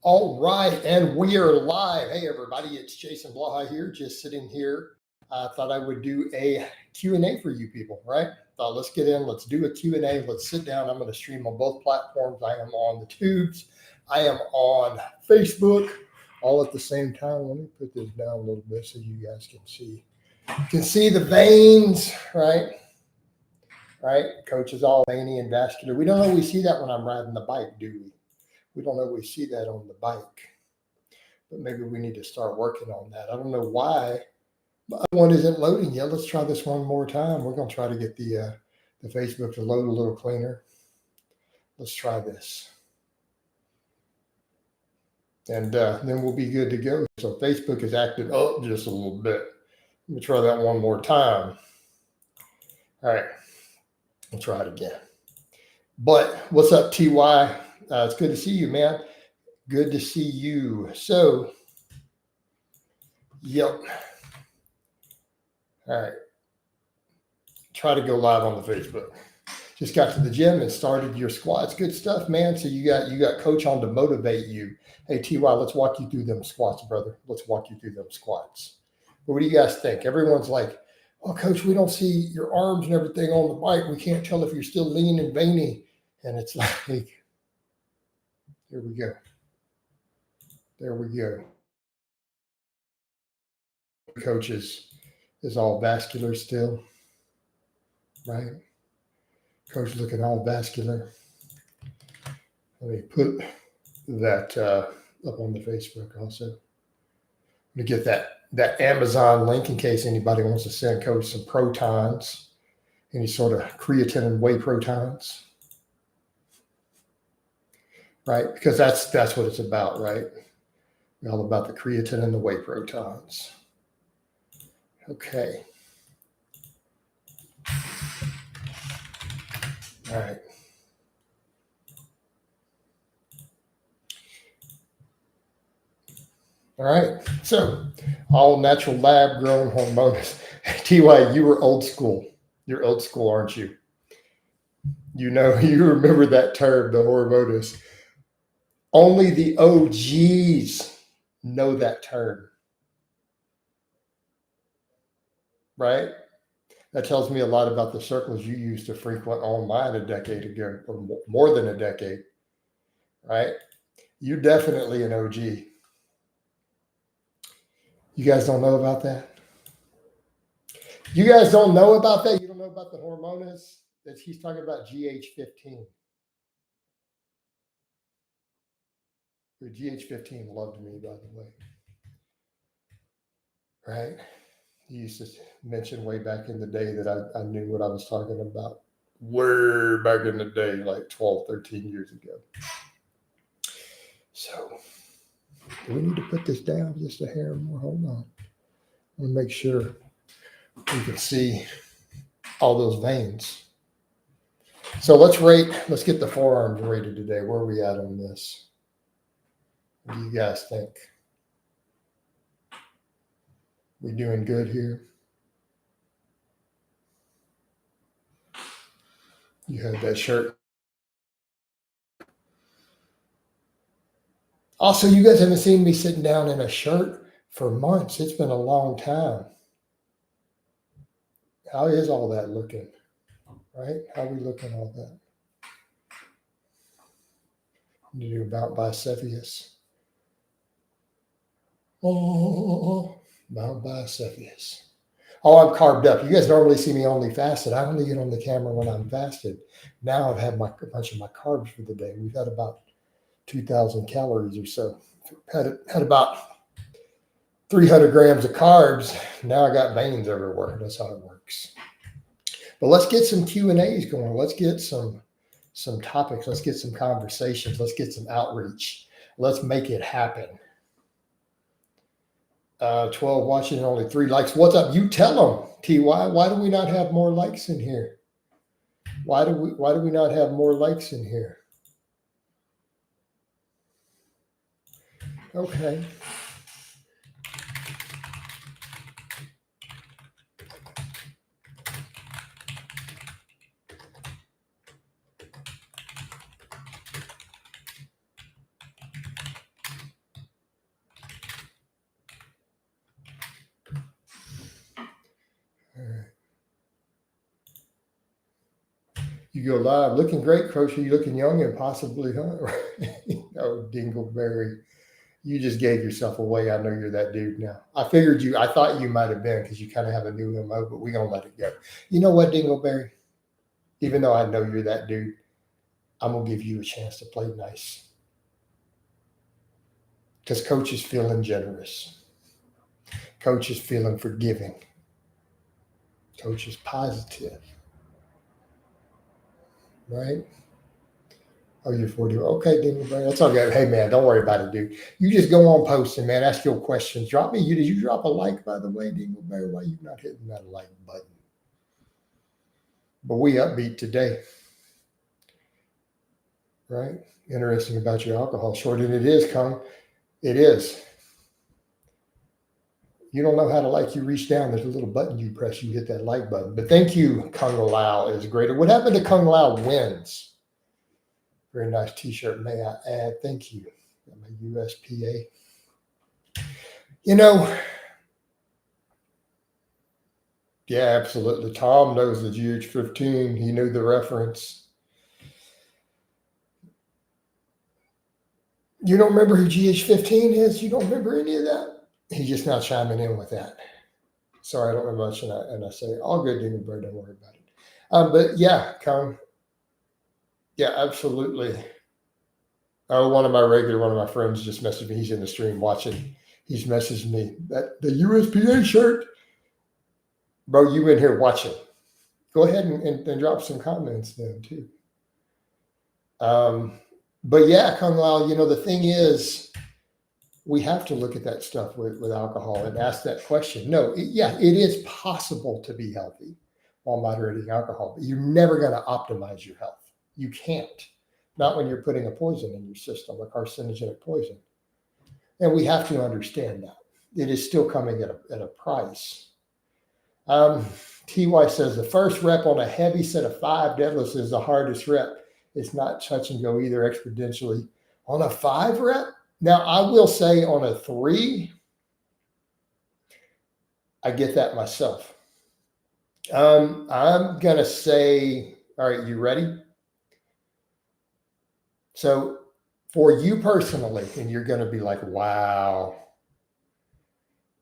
All right, and we are live. Hey, everybody, it's Jason Blaha here, just sitting here. I thought I would do a Q&A for you people, right? Thought let's get in, let's do a Q&A, let's sit down. I'm going to stream on both platforms. I am on the tubes. I am on Facebook, all at the same time. Let me put this down a little bit so you guys can see. You can see the veins, right? Right? Coach is all veiny and vascular. We don't always see that when I'm riding the bike, do we? We don't always see that on the bike. But maybe we need to start working on that. I don't know why the other one isn't loading yet. Let's try this one more time. We're going to try to get the Facebook to load a little cleaner. Let's try this. And then we'll be good to go. So Facebook is acting up just a little bit. Let me try that one more time. All right. We'll try it again. But what's up, TY? It's good to see you, man. Good to see you. So, yep. All right. Try to go live on the Facebook. Just got to the gym and started your squats. Good stuff, man. So you got coach on to motivate you. Hey, TY, let's walk you through them squats, brother. Let's walk you through them squats. But what do you guys think? Everyone's like, oh, coach, we don't see your arms and everything on the bike. We can't tell if you're still lean and veiny. And it's like, here we go. There we go. Coach is all vascular still, right? Coach looking all vascular. Let me put that up on the Facebook also. I'm going to get that Amazon link in case anybody wants to send Coach some protons, any sort of creatine and whey protons, right? Because that's what it's about, right? All about the creatine and the whey protons. Okay. All right. All right. So, all natural lab grown hormones. TY, you were old school. You're old school, aren't you? You know, you remember that term, the hormones. Only the OGs know that term. Right? That tells me a lot about the circles you used to frequent online a decade ago, or more than a decade. Right? You're definitely an OG. You guys don't know about that? You guys don't know about that? You don't know about the hormones? That he's talking about GH15. The GH15 loved me, by the way. Right? He used to mention way back in the day that I knew what I was talking about. Way back in the day, like 12, 13 years ago. So, do we need to put this down just a hair more? Hold on. I want to make sure we can see all those veins. So let's get the forearms rated today. Where are we at on this? What do you guys think? We doing good here? You have that shirt. Also, you guys haven't seen me sitting down in a shirt for months. It's been a long time. How is all that looking? Right? How are we looking all that? You do about bicephalus. Oh, Mount Bicephalus. Oh, I'm carved up. You guys normally see me only fasted. I only get on the camera when I'm fasted. Now I've had a bunch of my carbs for the day. We've had about 2,000 calories or so. Had about 300 grams of carbs. Now I got veins everywhere. That's how it works. But let's get some Q&As going. Let's get some topics. Let's get some conversations. Let's get some outreach. Let's make it happen. 12 watching, only 3 likes. What's up? You tell them, TY. Why do we not have more likes in here? Why do we not have more likes in here? Okay. You go live, looking great, Coach. You looking young and possibly, huh? Oh, Dingleberry. You just gave yourself away. I know you're that dude now. I thought you might have been because you kind of have a new MO, but we're going to let it go. You know what, Dingleberry? Even though I know you're that dude, I'm going to give you a chance to play nice. Because Coach is feeling generous. Coach is feeling forgiving. Coach is positive. Right? Oh, you're 40. Okay, Dingleberry. That's all good. Hey, man, don't worry about it, dude. You just go on posting, man. Ask your questions. Did you drop a like, by the way, Dingleberry? Why are you not hitting that like button? But we upbeat today. Right? Interesting about your alcohol short. And it is, Kung. It is. You don't know how to like, you reach down, there's a little button you press, you hit that like button. But thank you, Kung Lao is greater. What happened to Kung Lao wins? Very nice t-shirt, may I add. Thank you. Got my USPA. You know, yeah, absolutely. Tom knows the GH15. He knew the reference. You don't remember who GH15 is? You don't remember any of that? He's just now chiming in with that. Sorry, I don't know much, and I say, all good, Dingleberry, don't worry about it. But yeah, Kung. Yeah, absolutely. Oh, one of my friends just messaged me. He's in the stream watching. He's messaged me that the USPA shirt. Bro, you in here watching. Go ahead and drop some comments then too. But yeah, Kung Lao, the thing is, we have to look at that stuff with alcohol and ask that question. No, it is possible to be healthy while moderating alcohol, but you're never going to optimize your health. You can't. Not when you're putting a poison in your system, a carcinogenic poison. And we have to understand that. It is still coming at a price. TY says the first rep on a heavy set of 5 deadlifts is the hardest rep. It's not touch and go either exponentially. On a 5 rep, now I will say on a 3, I get that myself. I'm going to say, all right, you ready? So for you personally, and you're going to be like, wow.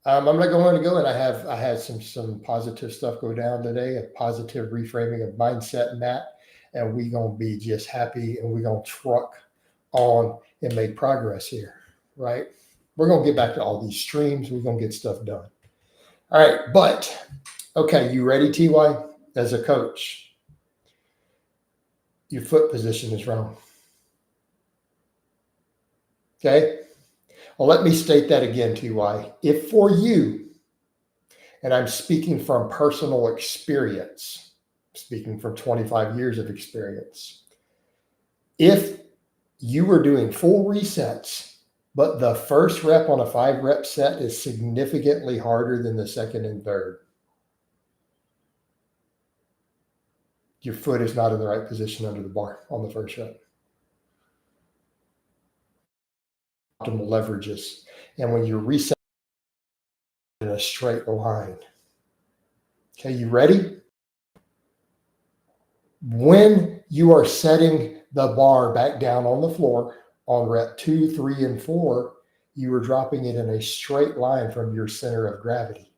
I'm going to go, and I had some positive stuff go down today, a positive reframing of mindset and that, and we're going to be just happy, and we're going to truck on and make progress here, right? We're going to get back to all these streams. We're going to get stuff done. All right, but okay, you ready, TY? As a coach, your foot position is wrong. Okay? Well, let me state that again, TY. If for you, and I'm speaking from personal experience, speaking from 25 years of experience, if you were doing full resets, but the first rep on a 5 rep set is significantly harder than the second and third, your foot is not in the right position under the bar on the first rep. Optimal leverages. And when you reset in a straight line. Okay, you ready? When you are setting the bar back down on the floor on rep 2, 3, and 4, you are dropping it in a straight line from your center of gravity.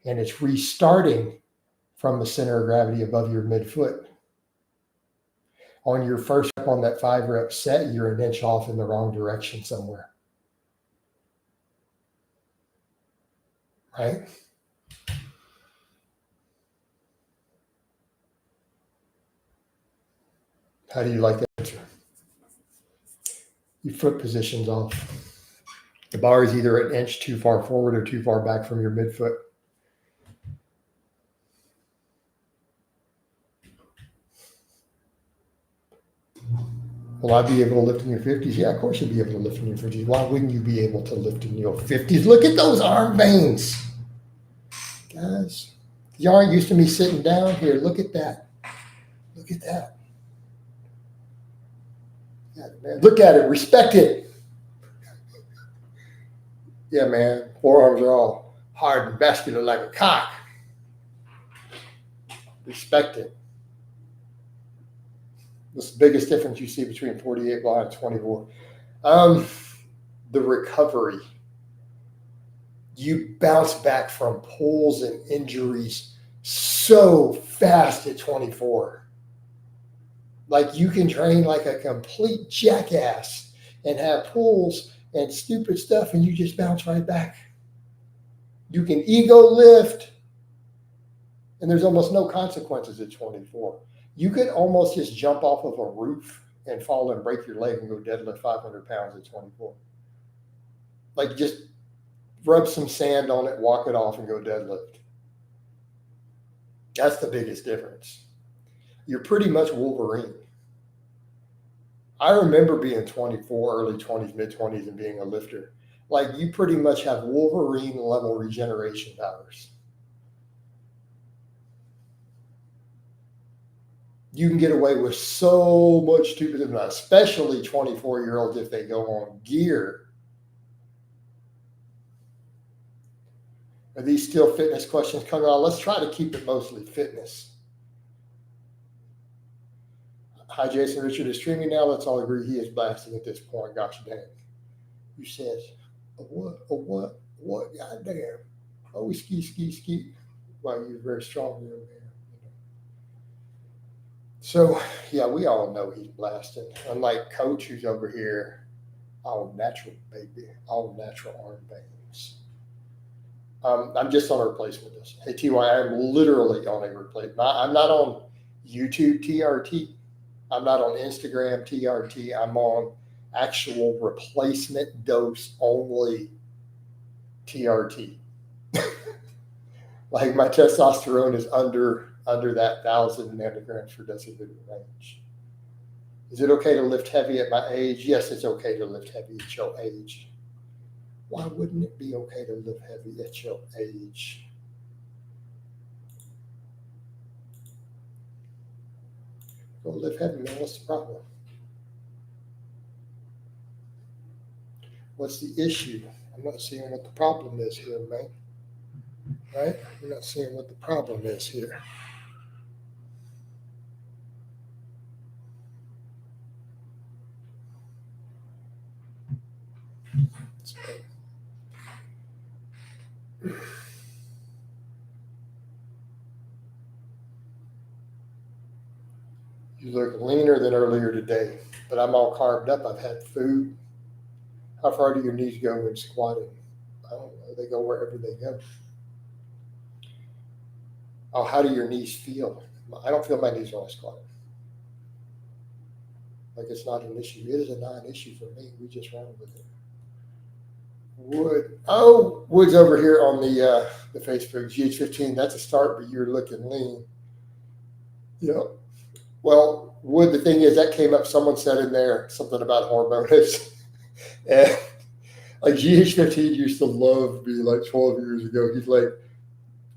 And it's restarting from the center of gravity above your midfoot. On your first rep on that 5 rep set, you're an inch off in the wrong direction somewhere. Right? How do you like that answer? Your foot position's off. The bar is either an inch too far forward or too far back from your midfoot. Will I be able to lift in your 50s? Yeah, of course you'll be able to lift in your 50s. Why wouldn't you be able to lift in your 50s? Look at those arm veins. Guys, you aren't used to me sitting down here. Look at that. Look at that. Yeah, man. Look at it. Respect it. Yeah, man. Forearms are all hard and vascular like a cock. Respect it. What's the biggest difference you see between 48 Blaha and 24? The recovery. You bounce back from pulls and injuries so fast at 24. Like you can train like a complete jackass and have pulls and stupid stuff, and you just bounce right back. You can ego lift, and there's almost no consequences at 24. You could almost just jump off of a roof and fall and break your leg and go deadlift 500 pounds at 24. Like just rub some sand on it, walk it off, and go deadlift. That's the biggest difference. You're pretty much Wolverine. I remember being 24, early 20s, mid 20s, and being a lifter. Like you pretty much have Wolverine level regeneration powers. You can get away with so much stupid stuff, especially 24-year-olds if they go on gear. Are these still fitness questions coming on? Let's try to keep it mostly fitness. Hi, Jason. Richard is streaming now. Let's all agree he is blasting at this point. Gosh dang. You said, what? Goddamn. Oh, ski. Wow, you're very strong there, man. So, yeah, we all know he's blasting. Unlike Coach, who's over here, all natural, baby, all natural arm veins. I'm just on a replacement list. Hey, TY, I'm literally on a replacement. I'm not on YouTube TRT. I'm not on Instagram TRT. I'm on actual replacement dose only TRT. Like my testosterone is under that 1,000 nanograms per deciliter range. Is it okay to lift heavy at my age? Yes, it's okay to lift heavy at your age. Why wouldn't it be okay to lift heavy at your age? Go lift heavy, man. What's the problem? What's the issue? I'm not seeing what the problem is here, man. Right? I'm not seeing what the problem is here. You look leaner than earlier today, but I'm all carved up. I've had food. How far do your knees go when squatting? I don't know. They go wherever they go. Oh, how do your knees feel? I don't feel my knees when I squat. Like it's not an issue. It is a non-issue for me. We just run with it. Wood. Oh, Wood's over here on the Facebook. GH15. That's a start, but you're looking lean. Yeah. Well, Wood, the thing is that came up. Someone said in there something about hormones. And like GH15 used to love me like 12 years ago. He's like,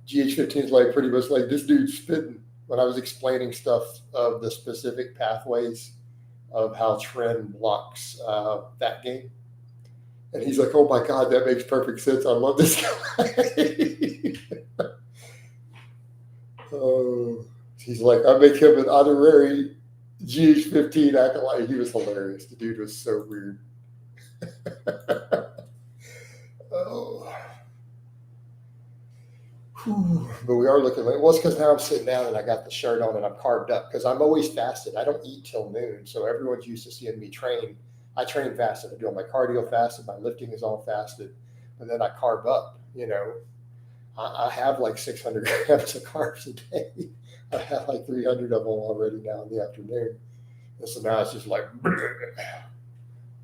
GH15 is like pretty much like this dude's spitting when I was explaining stuff of the specific pathways of how trend blocks that game. And he's like, oh my God, that makes perfect sense. I love this guy. He's like, I make him an honorary GH15 acolyte. He was hilarious. The dude was so weird. Oh. But we are looking like, well, it's because now I'm sitting down and I got the shirt on and I'm carved up because I'm always fasted. I don't eat till noon. So everyone's used to seeing me train. I train fasted. I do all my cardio fasted. My lifting is all fasted. And then I carb up, you know. I have like 600 grams of carbs a day. I have like 300 of them already now in the afternoon. And so now it's just like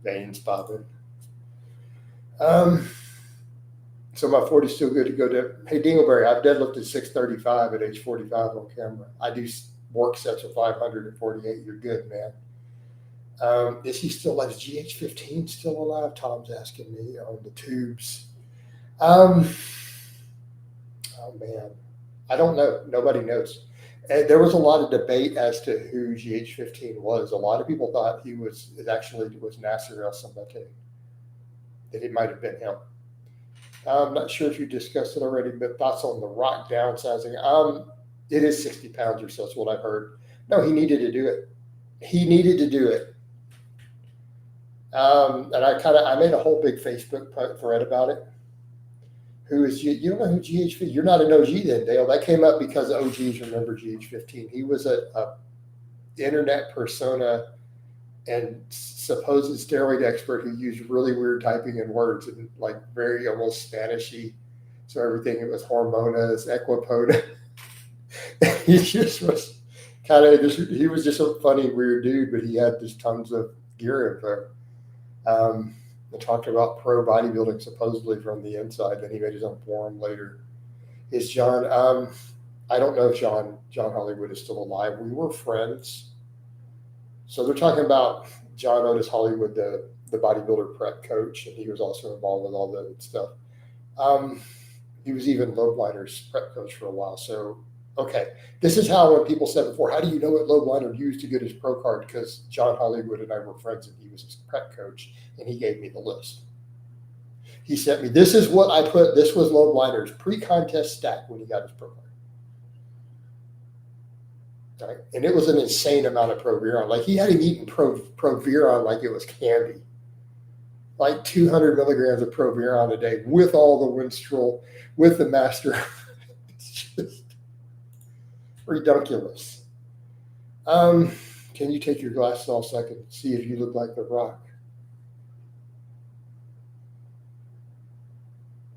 veins popping. So my 40 is still good to go to. Hey, Dingleberry, I've deadlifted 635 at age 45 on camera. I do work sets of 500 at 48. You're good, man. Is he still alive? Is GH15 still alive? Tom's asking me on the tubes. Oh, man. I don't know. Nobody knows. And there was a lot of debate as to who GH15 was. A lot of people thought it was Nasser El-Samate, that it might have been him. I'm not sure if you discussed it already, but thoughts on the rock downsizing. It is 60 pounds or so. That's what I've heard. No, he needed to do it. he needed to do it. And I made a whole big Facebook thread about it. Who is you don't know who GH15? You're not an OG then, Dale. That came up because OGs remember GH15. He was a internet persona and supposed steroid expert who used really weird typing and words and like very almost Spanishy. So everything, it was hormonas, equipoda. He just was he was just a funny, weird dude, but he had just tons of gear info. And talked about pro bodybuilding supposedly from the inside. Then he made his own forum later. Is John? I don't know if John Hollywood is still alive. We were friends. So they're talking about John Otis Hollywood, the bodybuilder prep coach, and he was also involved with all the stuff. He was even Lowliner's prep coach for a while. So, okay, this is how when people said before, how do you know what Lowliner used to get his pro card? Because John Hollywood and I were friends, and he was his prep coach, and he gave me the list. He sent me, this is what I put. This was Lowliner's pre-contest stack when he got his pro card. Right? And it was an insane amount of Proviron. Like he had him eating Proviron like it was candy. Like 200 milligrams of Proviron a day with all the Winstrol, with the master. It's just ridiculous. Can you take your glasses off so I can see if you look like The Rock?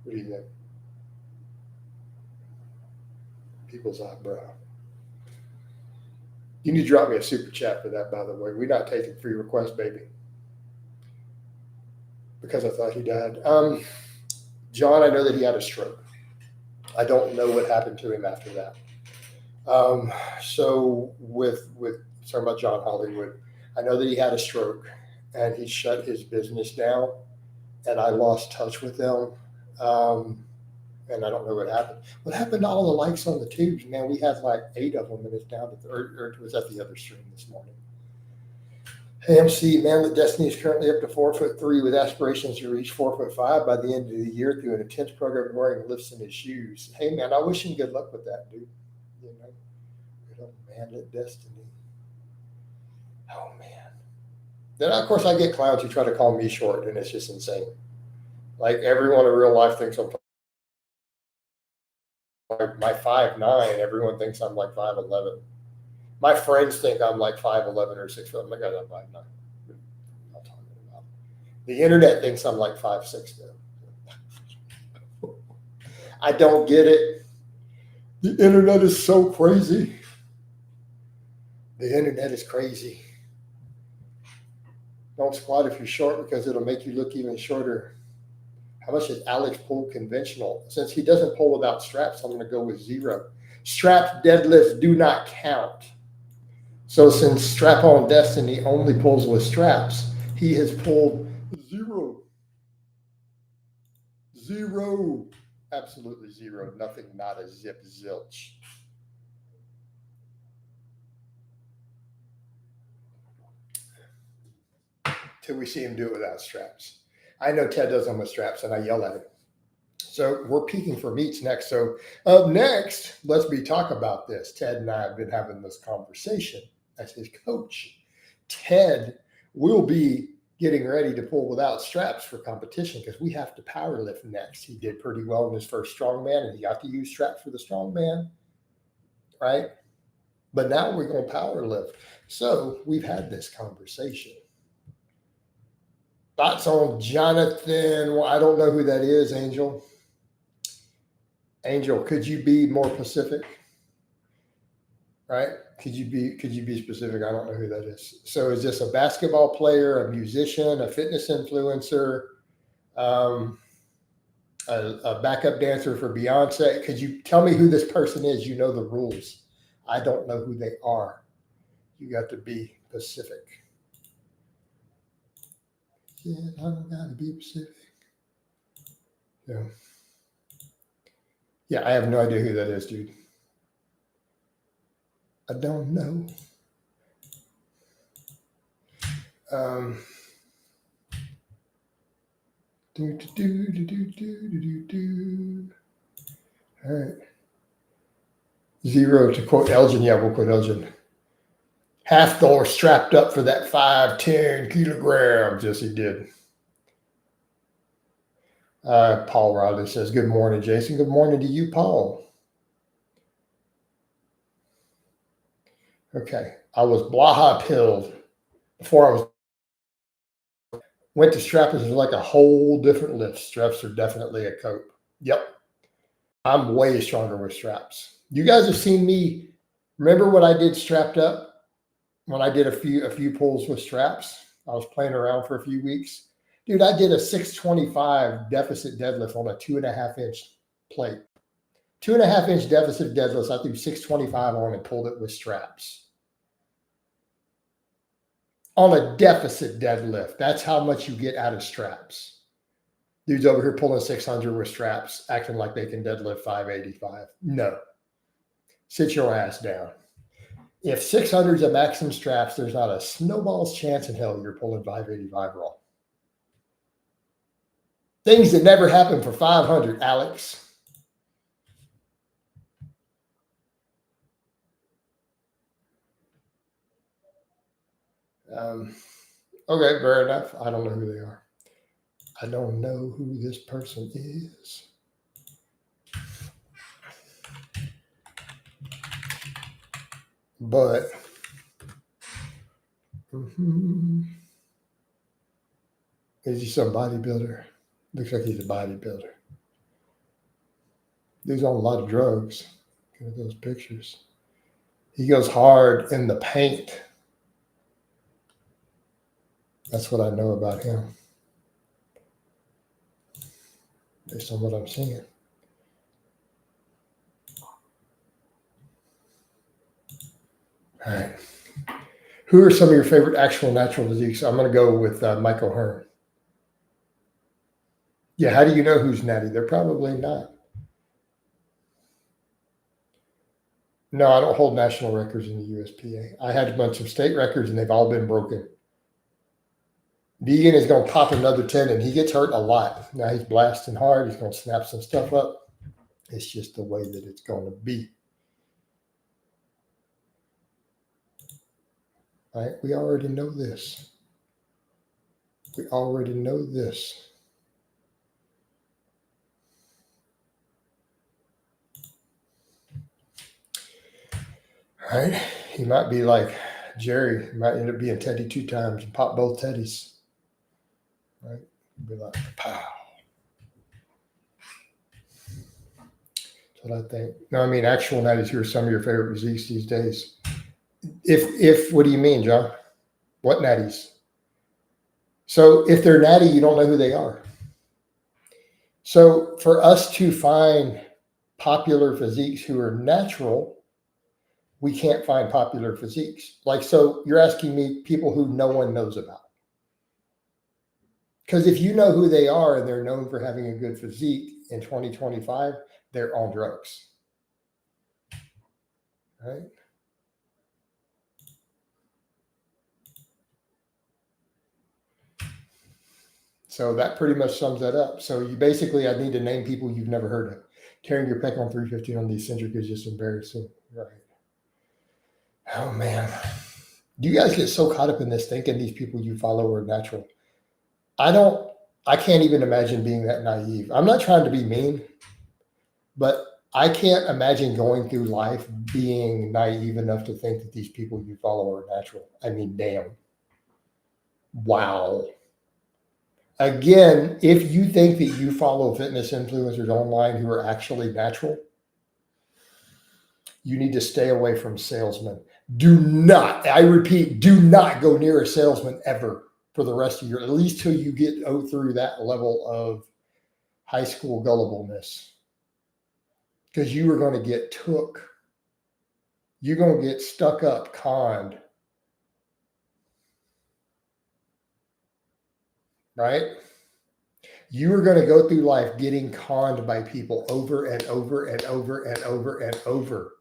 What do you think? People's eyebrow. You need to drop me a super chat for that, by the way. We're not taking free requests, baby. Because I thought he died. John, I know that he had a stroke. I don't know what happened to him after that. So with talking about John Hollywood, I know that he had a stroke and he shut his business down, and I lost touch with them. And I don't know what happened. What happened to all the likes on the tubes, man? We had like 8 of them, and it's down to, or it was at the other stream this morning. AMC, man, the Destiny is currently up to 4'3" with aspirations to reach 4'5" by the end of the year through an intense program of wearing lifts in his shoes. Hey, man, I wish him good luck with that, dude. You know, good old man at Destiny. Oh, man. Then, of course, I get clowns who try to call me short, and it's just insane. Like, everyone in real life thinks I'm my 5'9", everyone thinks I'm like 5'11". My friends think I'm like 5'11" or 6 foot. My God, I'm 5'9". I'm not talking about. The internet thinks I'm like 5'6" though. I don't get it. The internet is so crazy. The internet is crazy. Don't squat if you're short because it'll make you look even shorter. How much does Alex pull conventional? Since he doesn't pull without straps, I'm going to go with 0. Strapped deadlifts do not count. So since Strap-on Destiny only pulls with straps, he has pulled 0. 0. Absolutely 0. Nothing, not a zip, zilch. Till we see him do it without straps. I know Ted does them with straps, and I yell at him. So we're peaking for meets next. So up next, let's talk about this. Ted and I have been having this conversation as his coach. Ted will be getting ready to pull without straps for competition because we have to power lift next. He did pretty well in his first strongman, and he got to use straps for the strongman, right? But now we're going to power lift. So we've had this conversation. Thoughts on Jonathan? Well, I don't know who that is, Angel. Angel, could you be more specific? Right? Could you be specific? I don't know who that is. So is this a basketball player, a musician, a fitness influencer, a backup dancer for Beyonce? Could you tell me who this person is? You know the rules. I don't know who they are. You got to be specific. Yeah, I don't got to be specific. Yeah. Yeah, I have no idea who that is, dude. I don't know. All right. 0 to quote Elgin. Yeah, we'll quote Elgin. Half dollar strapped up for that 510 kilograms. Yes, he did. Paul Riley says, good morning, Jason. Good morning to you, Paul. Okay. I was Blaha pilled before I went to straps. It was like a whole different lift. Straps are definitely a cope. Yep. I'm way stronger with straps. You guys have seen me. Remember what I did strapped up when I did a few pulls with straps? I was playing around for a few weeks. Dude, I did a 625 deficit deadlift on a 2.5-inch plate. 2.5-inch deficit deadlift. I threw 625 on and pulled it with straps. On a deficit deadlift. That's how much you get out of straps. Dudes over here pulling 600 with straps, acting like they can deadlift 585. No. Sit your ass down. If 600 is a maximum straps, there's not a snowball's chance in hell you're pulling 585 raw. Things that never happen for 500, Alex. Okay, fair enough. I don't know who they are. I don't know who this person is. But is he some bodybuilder? Looks like he's a bodybuilder. He's on a lot of drugs. Look at those pictures. He goes hard in the paint. That's what I know about him, based on what I'm seeing. All right. Who are some of your favorite actual natural physiques? I'm going to go with Michael Hearn. Yeah, how do you know who's natty? They're probably not. No, I don't hold national records in the USPA. I had a bunch of state records, and they've all been broken. Deegan is going to pop another 10, and he gets hurt a lot. Now he's blasting hard. He's going to snap some stuff up. It's just the way that it's going to be. All right? We already know this. We already know this. All right? He might be like Jerry. He might end up being Teddy 2 times and pop both Teddys. Right? Be like, pow. That's what I think. No, I mean, actual natties, who are some of your favorite physiques these days? If what do you mean, John? What natties? So if they're natty, you don't know who they are. So for us to find popular physiques who are natural, we can't find popular physiques. Like, so you're asking me people who no one knows about. Because if you know who they are and they're known for having a good physique in 2025, they're on drugs. Right? So that pretty much sums that up. So you basically, I need to name people you've never heard of. Carrying your pec on 350 on the eccentric is just embarrassing. Right. Oh, man. You guys get so caught up in this thinking these people you follow are natural. I can't even imagine being that naive. I'm not trying to be mean, but I can't imagine going through life being naive enough to think that these people you follow are natural. I mean, damn. Wow. Again, if you think that you follow fitness influencers online who are actually natural, you need to stay away from salesmen. Do not, I repeat, do not go near a salesman ever for the rest of your, at least till you get through that level of high school gullibleness. Because you are going to get took. You're going to get stuck up, conned. Right? You are going to go through life getting conned by people over and over and over and over and over.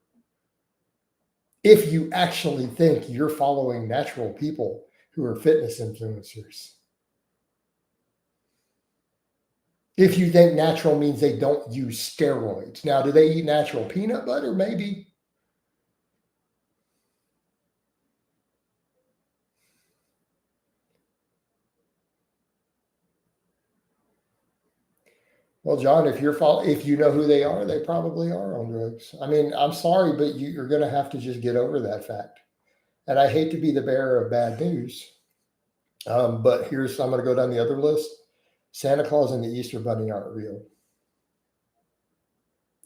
If you actually think you're following natural people who are fitness influencers. If you think natural means they don't use steroids. Now, do they eat natural peanut butter? Maybe. Well, John, if you know who they are, they probably are on drugs. I mean, I'm sorry, but you're going to have to just get over that fact. And I hate to be the bearer of bad news, but I'm going to go down the other list. Santa Claus and the Easter Bunny aren't real.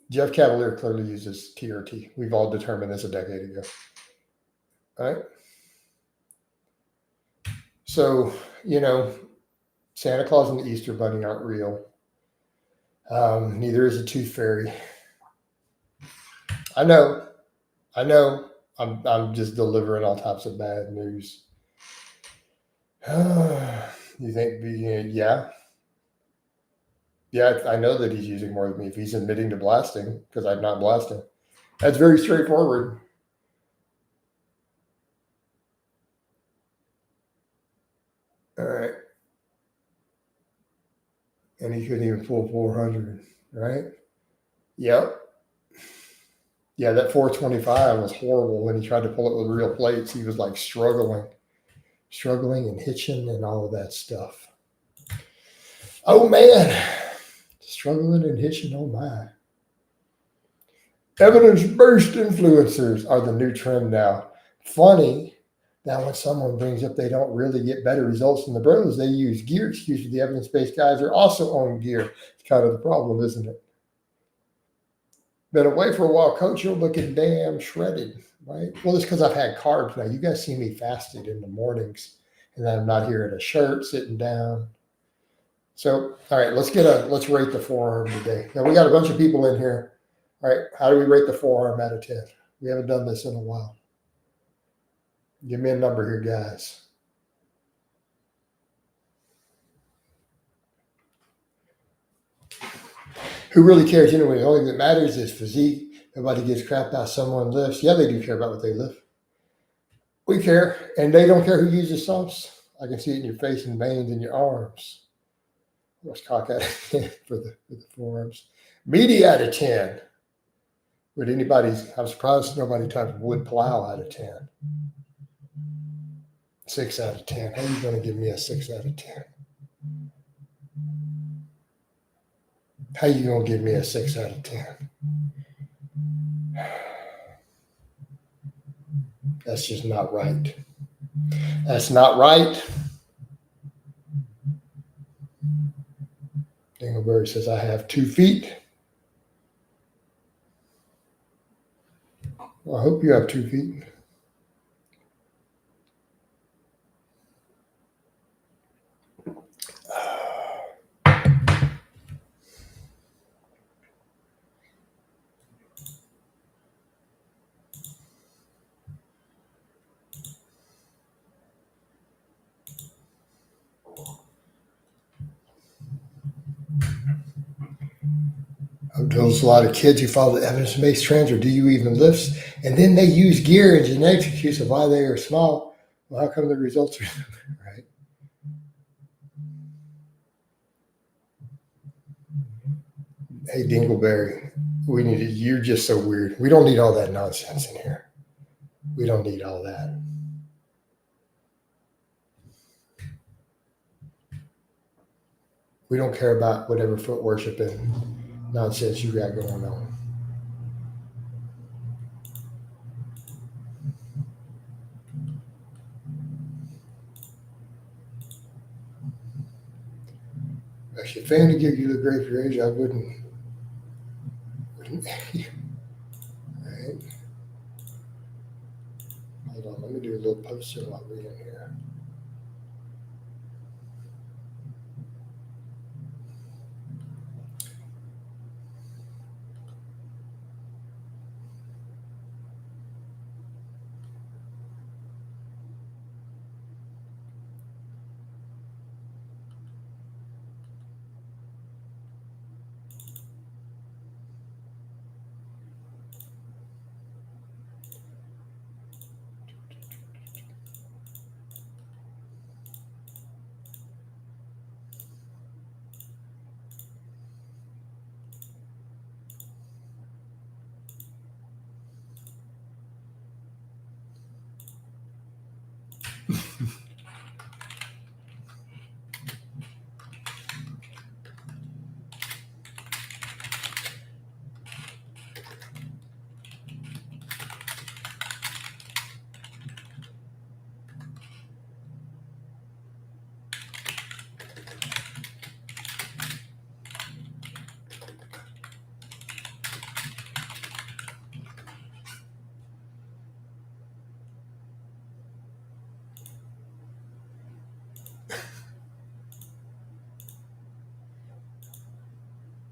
Jeff Cavalier clearly uses TRT. We've all determined this a decade ago. All right. So, Santa Claus and the Easter Bunny aren't real. Neither is a tooth fairy. I know. I'm just delivering all types of bad news. You think? Yeah. Yeah, I know that he's using more than me. If he's admitting to blasting, because I'm not blasting, that's very straightforward. All right. And he couldn't even pull 400, right? Yep. Yeah, that 425 was horrible when he tried to pull it with real plates. He was like struggling and hitching and all of that stuff. Oh, man. Struggling and hitching, oh my. Evidence-based influencers are the new trend now. Funny that when someone brings up they don't really get better results than the bros, they use gear excuses. The evidence-based guys are also on gear. It's kind of the problem, isn't it? Been away for a while, coach. You're looking damn shredded, right? Well, it's because I've had carbs now. You guys see me fasted in the mornings, and then I'm not here in a shirt sitting down. So, all right, let's rate the forearm today. Now we got a bunch of people in here. All right, how do we rate the forearm out of 10? We haven't done this in a while. Give me a number here, guys. Who really cares anyway? The only thing that matters is physique. Nobody gives crap about someone lifts. Yeah, they do care about what they lift. We care, and they don't care who uses sauce. I can see it in your face and veins in your arms. Let's cock out for the forearms. Media out of 10. I'm surprised nobody typed wood plow out of 10. 6 out of 10. How are you going to give me a 6 out of 10? How you going to give me a 6 out of 10? That's just not right. That's not right. Dingleberry says, I have 2 feet. Well, I hope you have 2 feet. There's a lot of kids who follow the evidence-based trends, or do you even lifts? And then they use gear and genetics excuse of why they are small. Well, how come the results are right? Hey, Dingleberry, you're just so weird. We don't need all that nonsense in here. We don't need all that. We don't care about whatever foot worship and nonsense you got going on. Actually, if Andy give you the great for age, I wouldn't. Right. Hold on, let me do a little poster while we're in here.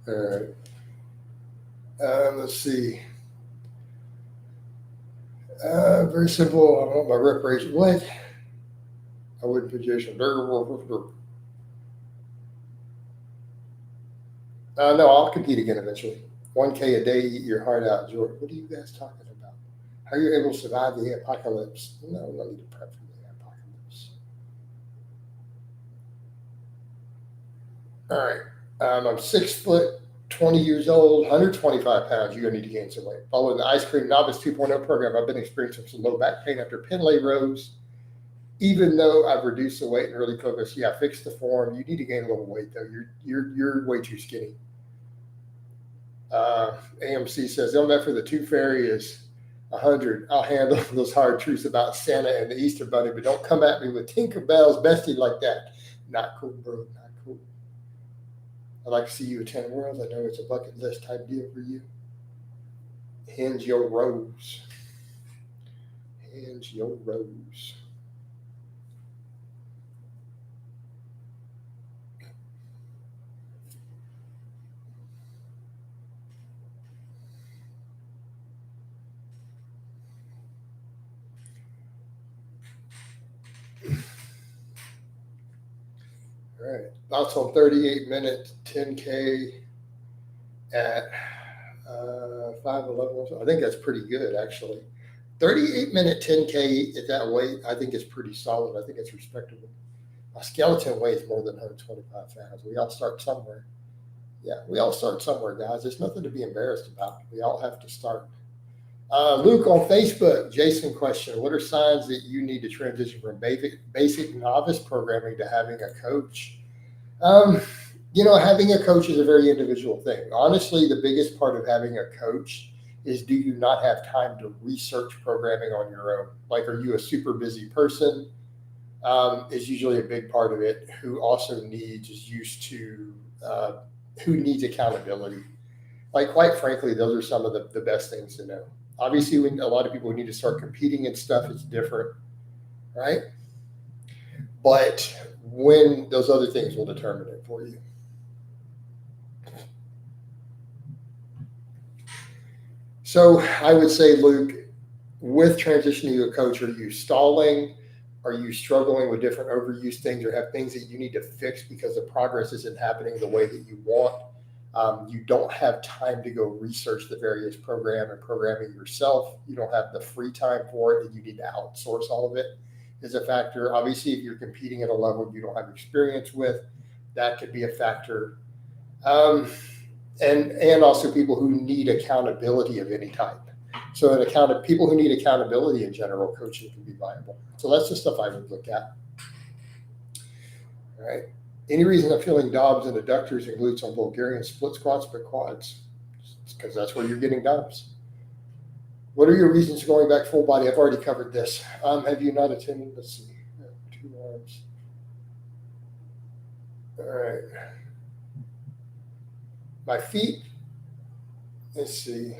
All right. Let's see. Very simple. I want my reparation. What? I wouldn't put Jason. No, I'll compete again eventually. 1K a day, eat your heart out, George. What are you guys talking about? How are you able to survive the apocalypse? No need to prep for the apocalypse. All right. I'm 6 foot, 20 years old, 125 pounds. You're going to need to gain some weight. Following the Ice Cream Novice 2.0 program, I've been experiencing some low back pain after Pendlay rows. Even though I've reduced the weight and really focused, fix the form. You need to gain a little weight though. You're way too skinny. AMC says MF for the Tooth Fairy is 100. I'll handle those hard truths about Santa and the Easter Bunny, but don't come at me with Tinkerbell's bestie like that. Not cool, bro. Not cool. I'd like to see you attend Worlds. I know it's a bucket list type deal for you. Hinge your rose. Hinge your rose. All right. Thoughts on 38-minute 10K at 5:11. I think that's pretty good, actually. 38-minute 10K at that weight, I think is pretty solid. I think it's respectable. My skeleton weighs more than 125 pounds. We all start somewhere. Yeah, we all start somewhere, guys. There's nothing to be embarrassed about. We all have to start. Luke on Facebook, Jason question, what are signs that you need to transition from basic novice programming to having a coach? Having a coach is a very individual thing. Honestly, the biggest part of having a coach is, do you not have time to research programming on your own? Like, are you a super busy person? Is usually a big part of it. Who also who needs accountability. Like, quite frankly, those are some of the best things to know. Obviously, when a lot of people need to start competing and stuff, it's different, right? But when those other things will determine it for you. So I would say, Luke, with transitioning to a coach, are you stalling? Are you struggling with different overuse things, or have things that you need to fix because the progress isn't happening the way that you want? You don't have time to go research the various programming yourself. You don't have the free time for it, and you need to outsource all of it is a factor. Obviously, if you're competing at a level you don't have experience with, that could be a factor. And also people who need accountability of any type. So people who need accountability in general, coaching can be viable. So that's the stuff I would look at. All right. Any reason I'm feeling DOBs and adductors and glutes on Bulgarian split squats but quads? It's because that's where you're getting DOBs. What are your reasons for going back full body? I've already covered this. Have you not attended? Let's see. 2 arms. All right. My feet. Let's see.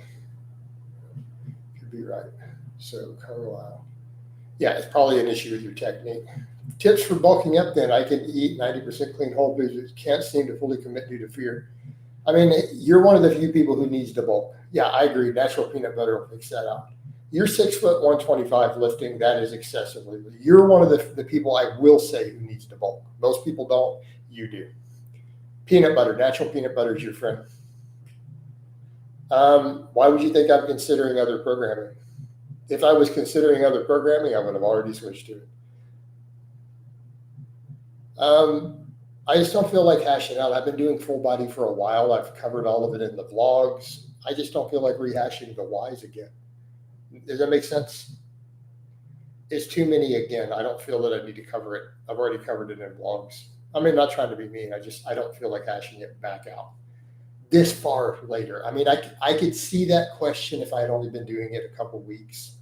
Could be right. So, Carlisle. Yeah, it's probably an issue with your technique. Tips for bulking up then. I can eat 90% clean whole foods. Can't seem to fully commit due to fear. I mean, you're one of the few people who needs to bulk. Yeah, I agree. Natural peanut butter will fix that out. You're 6 foot 125 lifting. That is excessively. You're one of the people I will say who needs to bulk. Most people don't. You do. Peanut butter, natural peanut butter is your friend. Why would you think I'm considering other programming? If I was considering other programming, I would have already switched to it. I just don't feel like hashing out. I've been doing full body for a while. I've covered all of it in the vlogs. I just don't feel like rehashing the whys again. Does that make sense? It's too many again. I don't feel that I need to cover it. I've already covered it in vlogs. I mean, not trying to be mean. I don't feel like hashing it back out this far later. I mean, I could see that question if I had only been doing it a couple weeks,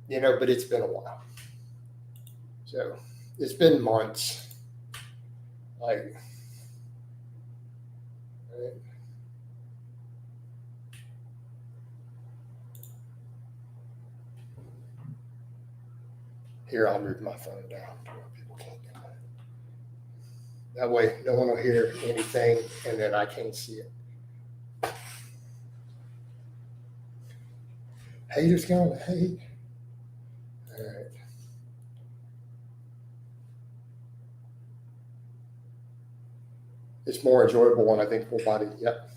but it's been a while. So it's been months. Like, right. Here, I'll move my phone down to where people can't do that. That way no one will hear anything and then I can't see it. Haters going to hate. All right. It's more enjoyable when I think full body. Yep.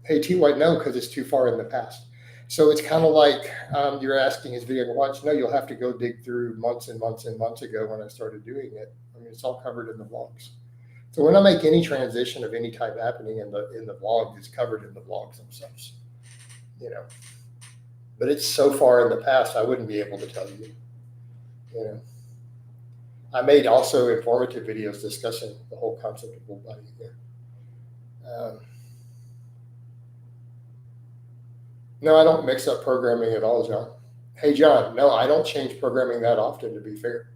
Hey, T White, no, because it's too far in the past. So it's kind of like you're asking, is video watch? No, you'll have to go dig through months and months and months ago when I started doing it. I mean, it's all covered in the vlogs. So when I make any transition of any type happening in the vlog, it's covered in the vlogs themselves. You know, but it's so far in the past, I wouldn't be able to tell you. You know, I made also informative videos discussing the whole concept of full body here. No, I don't mix up programming at all, John. Hey, John, no, I don't change programming that often, to be fair.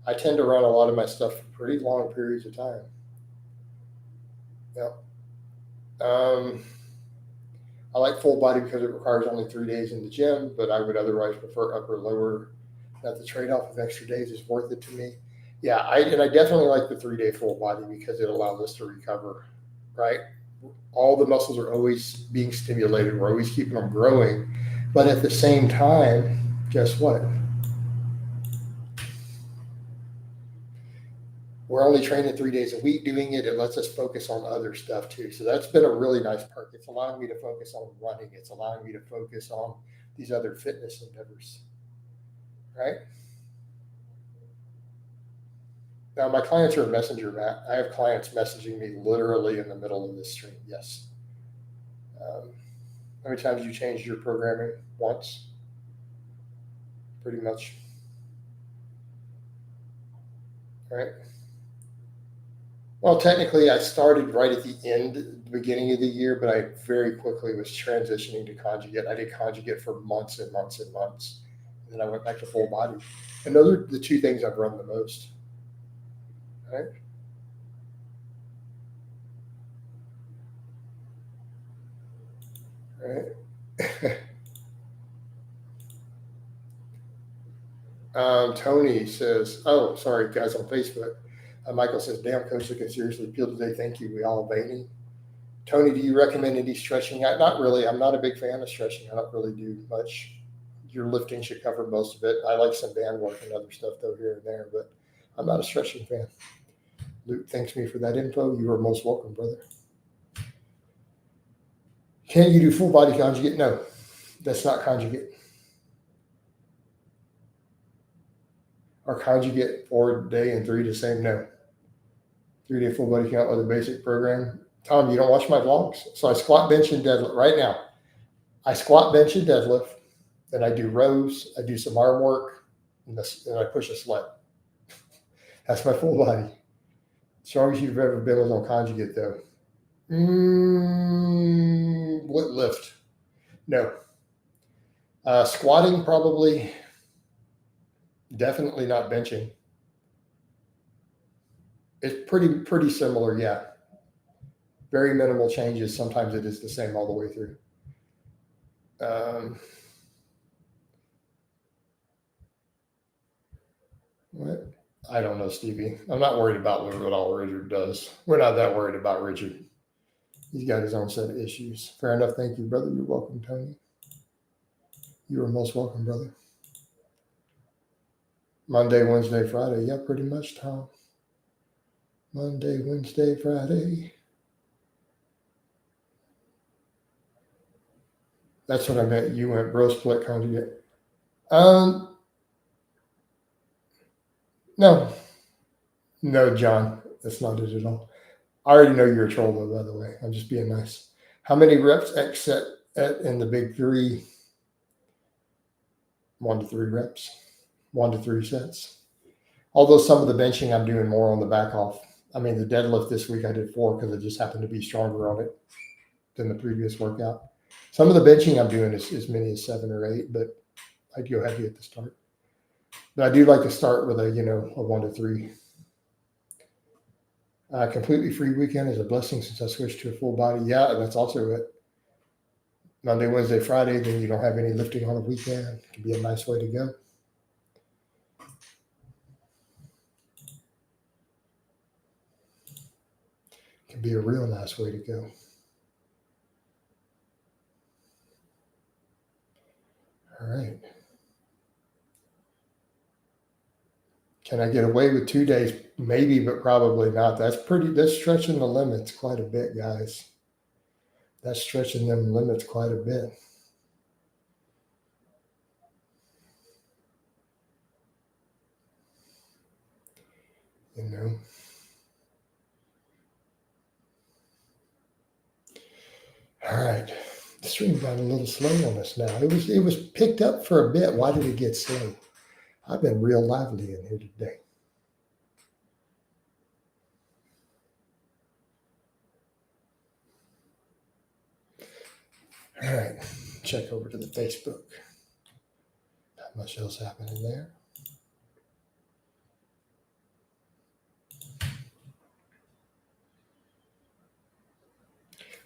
I tend to run a lot of my stuff for pretty long periods of time. Yeah. I like full body because it requires only 3 days in the gym, but I would otherwise prefer upper lower. That the trade-off of extra days is worth it to me. Yeah, I definitely like the 3-day full body because it allows us to recover, right? All the muscles are always being stimulated. We're always keeping them growing. But at the same time, guess what? We're only training 3 days a week doing it. It lets us focus on other stuff too. So that's been a really nice part. It's allowing me to focus on running. It's allowing me to focus on these other fitness endeavors, right? Now, my clients are a messenger, Matt. I have clients messaging me literally in the middle of this stream. Yes. How many times you changed your programming? Once. Pretty much. All right. Well, technically, I started right at the end, the beginning of the year, but I very quickly was transitioning to conjugate. I did conjugate for months and months and months. And then I went back to full body. And those are the two things I've run the most. Right? Right. Tony says, oh, sorry, guys on Facebook. Michael says, damn, coach, looking seriously peeled today. Thank you. We all veiny. Tony, do you recommend any stretching? Not really. I'm not a big fan of stretching. I don't really do much. Your lifting should cover most of it. I like some band work and other stuff though here and there, but I'm not a stretching fan. Luke thanks me for that info. You are most welcome, brother. Can you do full body conjugate? No, that's not conjugate. Are conjugate 4 day and 3 the same? No. 3-day full body count with a basic program. Tom, you don't watch my vlogs. So I squat, bench, and deadlift right now. I squat, bench, and deadlift. Then I do rows. I do some arm work. And I push a sled. That's my full body. Strongest you've ever been was on conjugate, though. Lift. No. Squatting, probably. Definitely not benching. It's pretty similar, yeah. Very minimal changes. Sometimes it is the same all the way through. What? I don't know, Stevie. I'm not worried about what all Richard does. We're not that worried about Richard. He's got his own set of issues. Fair enough. Thank you, brother. You're welcome, Tony. You are most welcome, brother. Monday, Wednesday, Friday. Yeah, pretty much, Tom. Monday, Wednesday, Friday. That's what I meant. You went bro split conjugate. No, John, that's not it at all. I already know you're a troll, though, by the way. I'm just being nice. How many reps X set in the big three? 1 to 3 reps, 1 to 3 sets. Although some of the benching I'm doing more on the back off. I mean, the deadlift this week I did 4 because I just happened to be stronger on it than the previous workout. Some of the benching I'm doing is as many as 7 or 8, but I'd go heavy at the start. But I do like to start with a 1 to 3. Completely free weekend is a blessing since I switched to a full body. Yeah, that's also it. Monday, Wednesday, Friday, then you don't have any lifting on the weekend. It can be a nice way to go. It'd be a real nice way to go. All right. Can I get away with 2 days? Maybe, but probably not. That's stretching the limits quite a bit, guys. That's stretching them limits quite a bit. You know. All right. The stream got a little slow on us now. It was picked up for a bit. Why did it get slow? I've been real lively in here today. All right. Check over to the Facebook. Not much else happening there.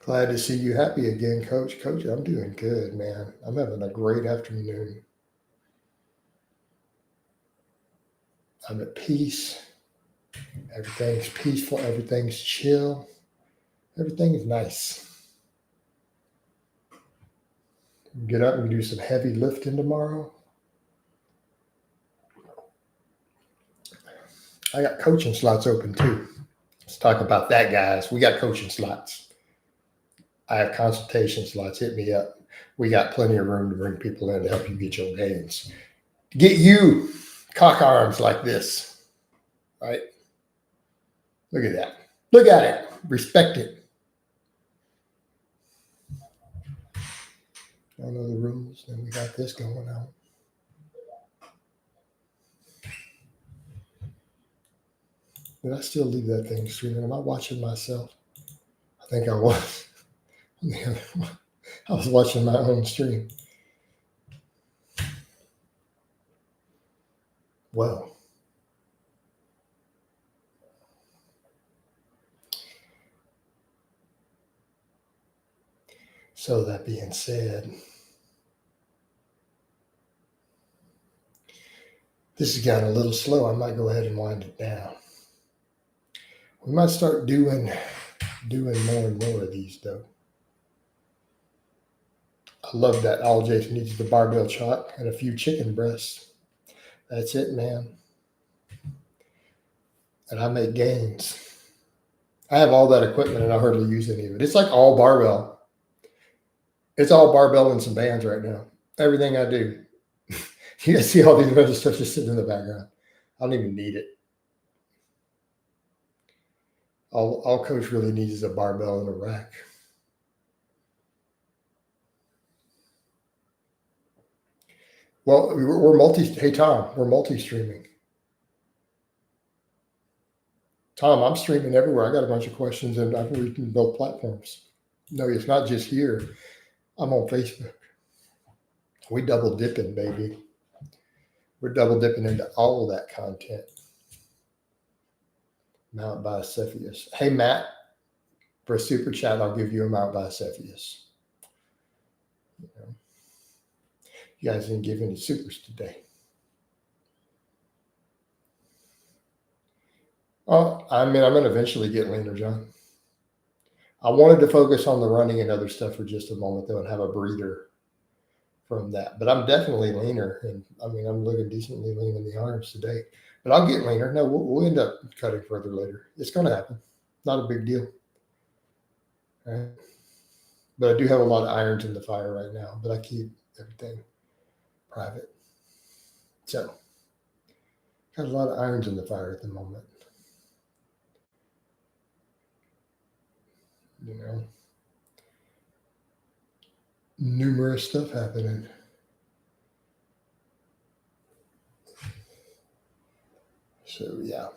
Glad to see you happy again, Coach. Coach, I'm doing good, man. I'm having a great afternoon. I'm at peace. Everything's peaceful. Everything's chill. Everything is nice. Get up and do some heavy lifting tomorrow. I got coaching slots open too. Let's talk about that, guys. We got coaching slots. I have consultation slots. Hit me up. We got plenty of room to bring people in to help you get your gains. Get you cock arms like this, right? Look at that. Look at it. Respect it. I know the rules, and we got this going on. Did I still leave that thing streaming? Am I watching myself? I think I was. I was watching my own stream. Well, so that being said, this has gotten a little slow. I might go ahead and wind it down. We might start doing more and more of these, though. I love that. All Jason needs is the barbell chop and a few chicken breasts. That's it, man. And I make gains. I have all that equipment and I hardly use any of it. It's like all barbell. It's all barbell and some bands right now. Everything I do. You guys see all these other stuff just sitting in the background. I don't even need it. All Coach really needs is a barbell and a rack. Well, hey Tom, we're multi-streaming. Tom, I'm streaming everywhere. I got a bunch of questions and I've reached both platforms. No, it's not just here. I'm on Facebook. We double dipping, baby. We're double dipping into all of that content. Mount Bicephalus. Hey, Matt, for a super chat, I'll give you a Mount Bicephalus. You guys didn't give any supers today. Oh, I mean, I'm going to eventually get leaner, John. I wanted to focus on the running and other stuff for just a moment, though, and have a breather from that. But I'm definitely leaner. And I mean, I'm looking decently lean in the arms today. But I'll get leaner. No, we'll end up cutting further later. It's going to happen. Not a big deal. All right. But I do have a lot of irons in the fire right now. But I keep everything private. So, got a lot of irons in the fire at the moment. You know, numerous stuff happening. So, yeah.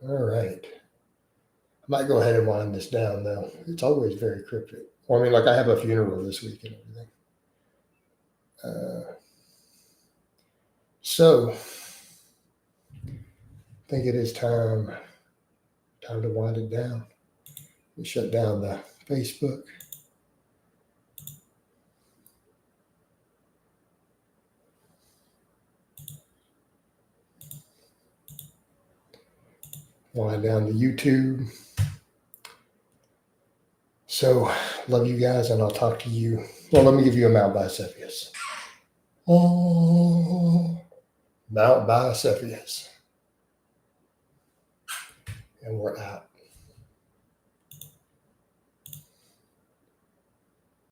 All right. I might go ahead and wind this down, though. It's always very cryptic. Well, I mean, like I have a funeral this week and everything. So, I think it is time to wind it down. We shut down the Facebook. Wind down the YouTube. So love you guys, and I'll talk to you. Well, let me give you a Mount Bicephalus. Oh, Mount Bicephalus. And we're out.